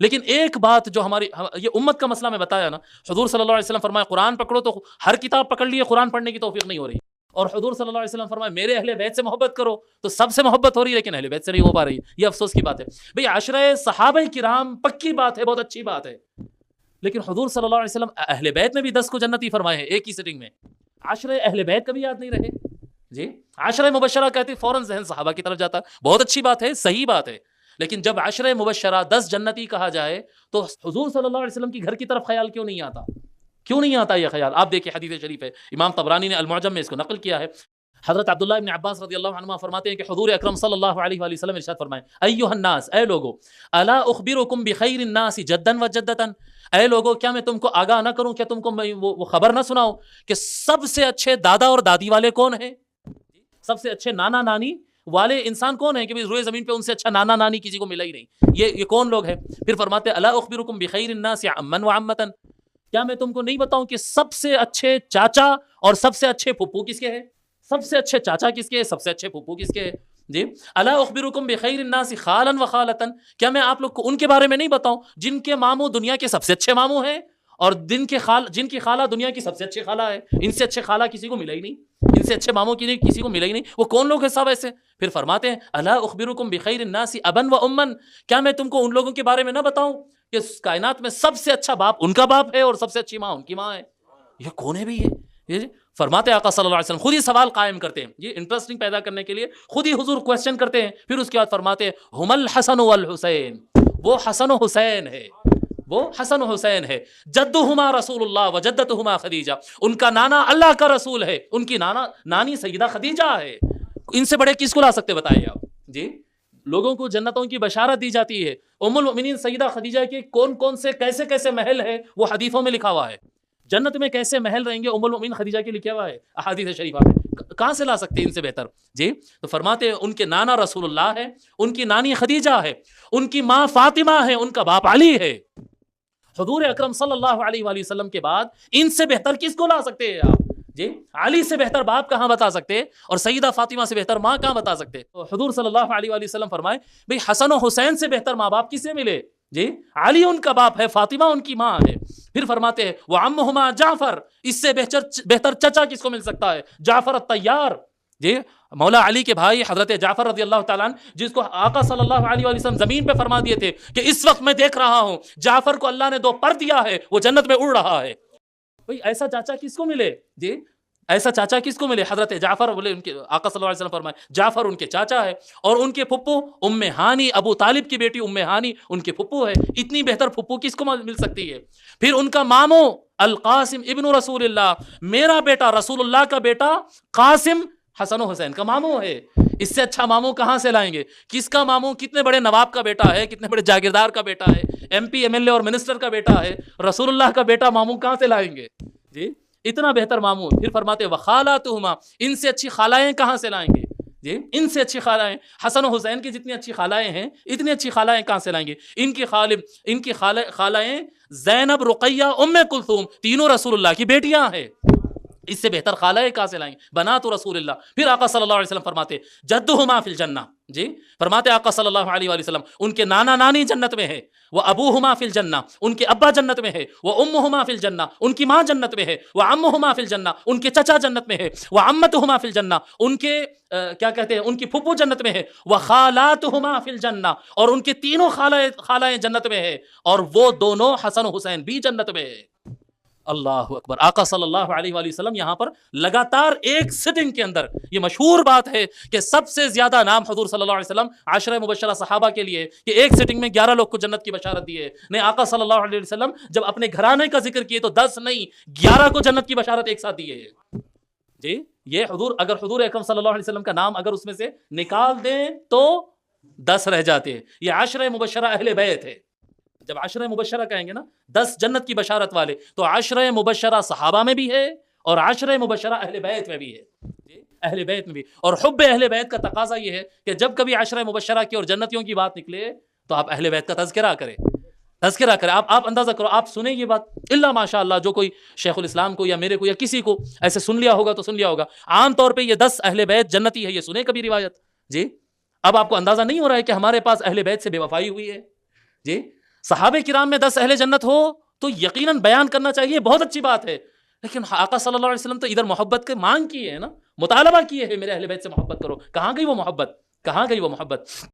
لیکن ایک بات جو ہماری یہ امت کا مسئلہ میں بتایا نا، حضور صلی اللہ علیہ وسلم فرمایا قرآن پکڑو تو ہر کتاب پکڑ لیے، قرآن پڑھنے کی توفیق نہیں ہو رہی، اور حضور صلی اللہ علیہ وسلم فرمایا میرے اہل بیت سے محبت کرو تو سب سے محبت ہو رہی ہے لیکن اہل بیت سے نہیں ہو پا رہی. یہ افسوس کی بات ہے. بھئی عشرہ صحابہ کرام پکی بات ہے، بہت اچھی بات ہے، لیکن حضور صلی اللہ علیہ وسلم اہل بیت میں بھی 10 کو جنتی فرمائے ہیں ایک ہی سٹنگ میں. عشرہ اہل بیت کبھی یاد نہیں رہے جی. عشرہ مبشرہ کہتے فوراً ذہن صحابہ کی طرف جاتا، بہت اچھی بات ہے، صحیح بات ہے، لیکن جب عشرہ مبشرہ 10 جنتی کہا جائے تو حضور صلی اللہ علیہ وسلم کی گھر کی طرف خیال کیوں نہیں آتا؟ کیوں نہیں آتا یہ خیال؟ آپ دیکھیں حدیث شریف ہے، امام طبرانی نے المعجم میں اس کو نقل کیا ہے. حضرت عبداللہ ابن عباس رضی اللہ عنہ فرماتے ہیں کہ حضور اکرم صلی اللہ علیہ وآلہ وسلم ارشاد فرمائے ایھا الناس، اے لوگو، الا اخبرکم بخیر الناس جدا و جدتا، اے لوگو کیا میں تم کو آگاہ نہ کروں، کیا تم کو میں وہ خبر نہ سناؤں کہ سب سے اچھے دادا اور دادی والے کون ہیں، سب سے اچھے نانا نانی والے انسان کون ہیں، کہ روئے زمین پہ ان سے اچھا نانا نانی کسی کو ملا ہی نہیں. یہ کون لوگ ہیں؟ پھر فرماتے الا اخبرکم بخیر الناس عما وعمتا، کیا میں تم کو نہیں بتاؤں کہ سب سے اچھے چاچا اور سب سے اچھے پھپھو کس کے ہیں؟ سب سے اچھے چاچا کس کے ہیں؟ سب سے اچھے پھپھو کس کے ہیں؟ جی. الا اخبرکم بخیر الناس خالا و خالتا، کیا میں آپ لوگ کو ان کے بارے میں نہیں بتاؤں جن کے ماموں دنیا کے سب سے اچھے ماموں ہیں اور جن کی خالہ دنیا کی سب سے اچھے خالہ ہے، ان سے اچھے خالہ کسی کو ملا ہی نہیں، ان سے اچھے ماموں کی کسی کو ملا ہی نہیں. وہ کون لوگ ہیں سب ایسے؟ پھر فرماتے ہیں الا اخبرکم بخیر الناس ابا و اما، کیا میں تم کو ان لوگوں کے بارے میں نہ بتاؤں کہ کائنات میں سب سے اچھا باپ ان کا باپ ہے اور سب سے اچھی ماں ان کی ماں ہے. یہ کون ہے بھی یہ؟ فرماتے آقا صلی اللہ علیہ وسلم خود ہی سوال قائم کرتے ہیں، یہ انٹرسٹنگ پیدا کرنے کے لیے خود ہی حضور کوسچن کرتے ہیں. پھر اس کے بعد فرماتے ہیں ہم الحسن والحسین، وہ حسن و حسین ہے، وہ حسن و حسین ہے، جدہما رسول اللہ و جدتہما خدیجہ، ان کا نانا اللہ کا رسول ہے، ان کی نانی سیدہ خدیجہ ہے. ان سے بڑے کس کو لا سکتے بتائیے آپ جی. لوگوں کو جنتوں کی بشارت دی جاتی ہے. ام المؤمنین سیدہ خدیجہ کے کون کون سے کیسے کیسے محل ہے وہ حدیثوں میں لکھا ہوا ہے. جنت میں کیسے محل رہیں گے ام المؤمنین خدیجہ کے لکھا ہوا ہے احادیث شریفہ میں. کہاں سے لا سکتے ہیں ان سے بہتر جی. تو فرماتے ہیں ان کے نانا رسول اللہ ہے، ان کی نانی خدیجہ ہے، ان کی ماں فاطمہ ہے، ان کا باپ علی ہے. حضور اکرم صلی اللہ علیہ وآلہ وسلم کے بعد ان سے بہتر کس کو لا سکتے ہیں آپ جی. علی سے بہتر باپ کہاں بتا سکتے اور سیدہ فاطمہ سے بہتر ماں کہاں بتا سکتے. حضور صلی اللہ علیہ وآلہ وسلم فرمائے بھئی حسن و حسین سے بہتر ماں باپ کس سے ملے جی. علی ان کا باپ ہے، فاطمہ ان کی ماں ہے. پھر فرماتے ہیں وعمہما جعفر، اس سے بہتر چچا کس کو مل سکتا ہے؟ جعفر الطیار جی. مولا علی کے بھائی حضرت جعفر رضی اللہ تعالیٰ عنہ، جس کو آقا صلی اللہ علیہ وآلہ وسلم زمین پہ فرما دیے تھے کہ اس وقت میں دیکھ رہا ہوں جعفر کو اللہ نے 2 پر دیا ہے، وہ جنت میں اڑ رہا ہے. بھئی ایسا چاچا کس کو ملے جی؟ ایسا چاچا کس کو ملے؟ حضرت جعفر بولے ان کے آقا صلی اللہ علیہ وسلم فرمائے جعفر ان کے چاچا ہے، اور ان کے پھپھو ام ہانی، ابو طالب کی بیٹی ام ہانی ان کے پھپھو ہے. اتنی بہتر پھپھو کس کو مل سکتی ہے؟ پھر ان کا ماموں القاسم ابن رسول اللہ، میرا بیٹا رسول اللہ کا بیٹا قاسم حسن و حسین کا ماموں ہے. اس سے اچھا ماموں کہاں سے لائیں گے؟ کس کا ماموں کتنے بڑے نواب کا بیٹا ہے، کتنے بڑے جاگیردار کا بیٹا ہے، M P M L A اور منسٹر کا بیٹا ہے. رسول اللہ کا بیٹا ماموں کہاں سے لائیں گے جی؟ اتنا بہتر ماموں. پھر فرماتے وخالاتہما، ان سے اچھی خالائیں کہاں سے لائیں گے جی؟ ان سے اچھی خالائیں حسن و حسین کی جتنی اچھی خالائیں ہیں اتنی اچھی خالائیں کہاں سے لائیں گے؟ ان کی خالائیں زینب، رقیہ، ام کلثوم، تینوں رسول اللہ کی بیٹیاں ہیں. اس سے بہتر خالہ کہاں سے لائیں گے؟ بنات رسول اللہ. پھر آقا صلی اللہ علیہ وسلم فرماتے جدہما فی الجنہ جی. فرماتے آقا صلی اللہ علیہ وآلہ وسلم ان کے نانا نانی جنت میں ہے، وہ ابوہما فی الجنہ، ان کے ابا جنت میں ہے، وہ امہما فی الجنہ، ان کی ماں جنت میں ہے، وہ عمہما فی الجنہ، ان کے چچا جنت میں ہے، وہ عمتہما فی الجنہ، ان کے کیا کہتے ہیں ان کی پھپھو جنت میں ہے، وہ خالاتہما فی الجنہ، اور ان کے تینوں خالائیں جنت میں ہے، اور وہ دونوں حسن و حسین بھی جنت میں ہے. اللہ اکبر. آقا صلی اللہ علیہ وآلہ وسلم یہاں پر لگاتار ایک سٹنگ کے اندر، یہ مشہور بات ہے کہ سب سے زیادہ نام حضور صلی اللہ علیہ وسلم عشرہ مبشرہ صحابہ کے لیے کہ ایک سٹنگ میں 11 لوگ کو جنت کی بشارت دی ہے. نہیں، آقا صلی اللہ علیہ وسلم جب اپنے گھرانے کا ذکر کیے تو 10 نہیں 11 کو جنت کی بشارت ایک ساتھ دیے جی. یہ اگر حضور اکرم صلی اللہ علیہ وسلم کا نام اگر اس میں سے نکال دیں تو 10 رہ جاتے ہیں. یہ عشرہ مبشرہ اہل بیت ہے. جب عشرہ مبشرہ کہیں گے نا 10 جنت کی بشارت والے، تو عشرہ مبشرہ صحابہ میں بھی ہے اور عشرہ مبشرہ اہل بیت میں بھی ہے. اہل بیت میں بھی. اور حب اہل بیت کا تقاضا یہ ہے کہ جب کبھی عشرہ مبشرہ کی اور جنتیوں کی بات نکلے تو آپ اہل بیت کا تذکرہ کریں. آپ اندازہ کرو، آپ سنیں یہ بات اللہ ماشاء اللہ جو کوئی شیخ الاسلام کو یا میرے کو یا کسی کو ایسے سن لیا ہوگا تو سن لیا ہوگا. عام طور پہ یہ 10 اہل بیت جنتی ہے، یہ سنیں کبھی روایت جی. اب آپ کو اندازہ نہیں ہو رہا ہے کہ ہمارے پاس اہل بیت سے بے وفائی ہوئی ہے جی. صحابہ کرام میں 10 اہل جنت ہو تو یقیناً بیان کرنا چاہیے، بہت اچھی بات ہے، لیکن آقا صلی اللہ علیہ وسلم تو ادھر محبت کے مانگ کیے ہے نا، مطالبہ کیے ہے میرے اہل بیت سے محبت کرو. کہاں گئی وہ محبت؟ کہاں گئی وہ محبت؟